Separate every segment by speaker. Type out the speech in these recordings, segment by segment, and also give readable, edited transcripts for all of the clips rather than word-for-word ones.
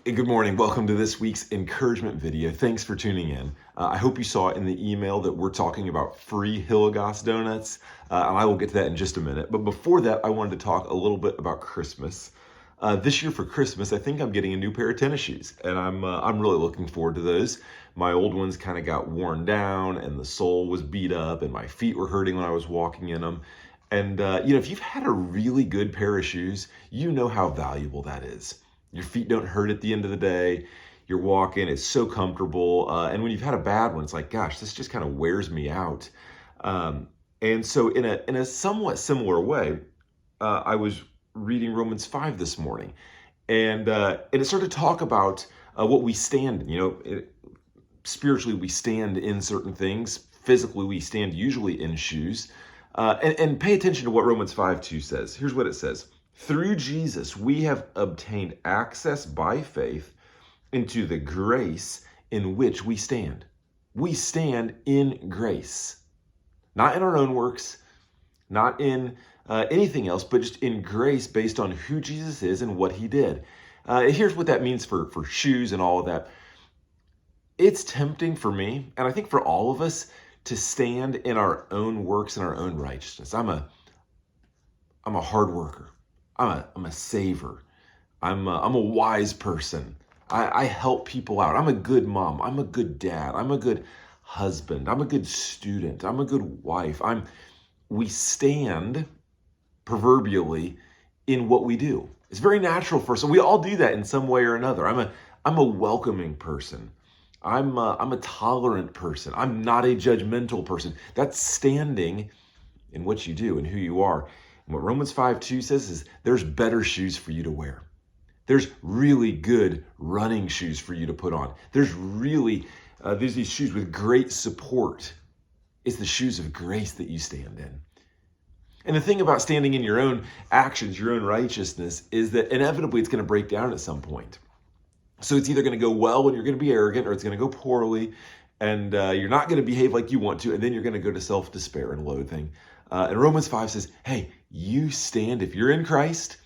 Speaker 1: Good morning. Welcome to this week's encouragement video. Thanks for tuning in. I hope you saw in the email that we're talking about free Hillegas donuts, and I will get to that in just a minute. But before that, I wanted to talk a little bit about Christmas. This year for Christmas, I think I'm getting a new pair of tennis shoes, and I'm really looking forward to those. My old ones kind of got worn down, and the sole was beat up, and my feet were hurting when I was walking in them. And if you've had a really good pair of shoes, you know how valuable that is. Your feet don't hurt at the end of the day. You're walking, it's so comfortable. And when you've had a bad one, it's like, gosh, this just kind of wears me out. And so in a somewhat similar way, I was reading Romans 5 this morning. And it started to talk about what we stand in. Spiritually, we stand in certain things. Physically, we stand usually in shoes. And pay attention to what Romans 5:2 says. Here's what it says. Through Jesus, we have obtained access by faith into the grace in which we stand. We stand in grace, not in our own works, not in anything else, but just in grace based on who Jesus is and what he did. Here's what that means for shoes and all of that. It's tempting for me, and I think for all of us, to stand in our own works and our own righteousness. I'm a hard worker. I'm a saver. I'm a wise person. I help people out. I'm a good mom. I'm a good dad. I'm a good husband. I'm a good student. I'm a good wife. We stand proverbially in what we do. It's very natural for us. So we all do that in some way or another. I'm a welcoming person. I'm a tolerant person. I'm not a judgmental person. That's standing in what you do and who you are. And what Romans 5:2 says is there's better shoes for you to wear. There's really good running shoes for you to put on. There's these shoes with great support. It's the shoes of grace that you stand in. And the thing about standing in your own actions, your own righteousness, is that inevitably it's going to break down at some point. So it's either going to go well and you're going to be arrogant, or it's going to go poorly and you're not going to behave like you want to, and then you're going to go to self-despair and loathing. And Romans 5 says, hey, you stand, if you're in Christ,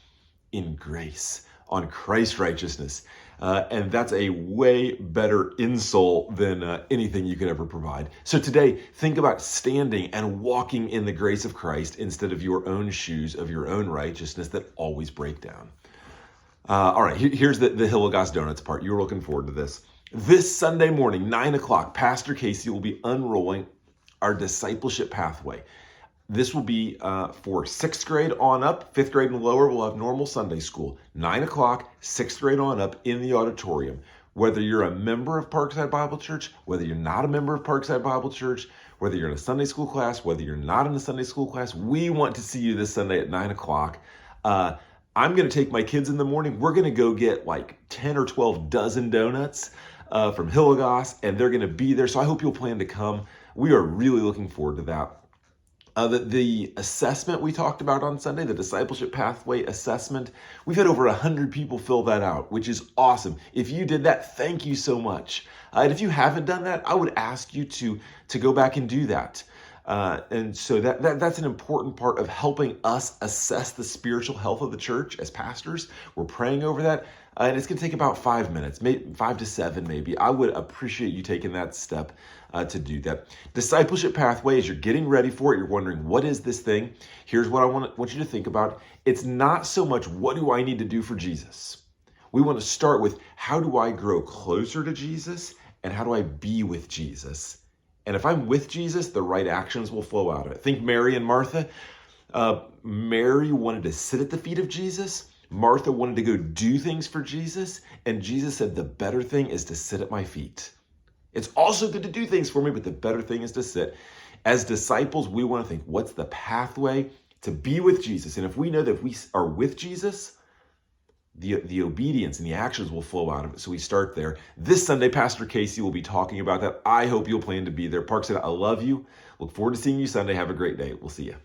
Speaker 1: in grace, on Christ's righteousness. And that's a way better insult than anything you could ever provide. So today, think about standing and walking in the grace of Christ instead of your own shoes of your own righteousness that always break down. All right, here's the Hillegas Donuts part. You're looking forward to this. This Sunday morning, 9 o'clock, Pastor Casey will be unrolling our discipleship pathway. This will be for 6th grade on up. 5th grade and lower will have normal Sunday school. 9 o'clock, 6th grade on up in the auditorium. Whether you're a member of Parkside Bible Church, whether you're not a member of Parkside Bible Church, whether you're in a Sunday school class, whether you're not in a Sunday school class, we want to see you this Sunday at 9 o'clock. I'm going to take my kids in the morning. We're going to go get like 10 or 12 dozen donuts from Hillegas, and they're going to be there. So I hope you'll plan to come. We are really looking forward to that. The assessment we talked about on Sunday, the discipleship pathway assessment, we've had over 100 people fill that out, which is awesome. If you did that, thank you so much. And if you haven't done that, I would ask you to go back and do that. And so that's an important part of helping us assess the spiritual health of the church as pastors. We're praying over that. And it's going to take about 5 minutes, maybe 5 to 7 maybe. I would appreciate you taking that step to do that. Discipleship pathway, as you're getting ready for it, you're wondering, what is this thing? Here's what I want you to think about. It's not so much, what do I need to do for Jesus? We want to start with, how do I grow closer to Jesus? And how do I be with Jesus? And if I'm with Jesus, the right actions will flow out of it. Think Mary and Martha. Mary wanted to sit at the feet of Jesus. Martha wanted to go do things for Jesus. And Jesus said, the better thing is to sit at my feet. It's also good to do things for me, but the better thing is to sit. As disciples, we want to think, what's the pathway to be with Jesus? And if we know that if we are with Jesus, the obedience and the actions will flow out of it. So we start there. This Sunday, Pastor Casey will be talking about that. I hope you'll plan to be there. Parkside, I love you. Look forward to seeing you Sunday. Have a great day. We'll see you.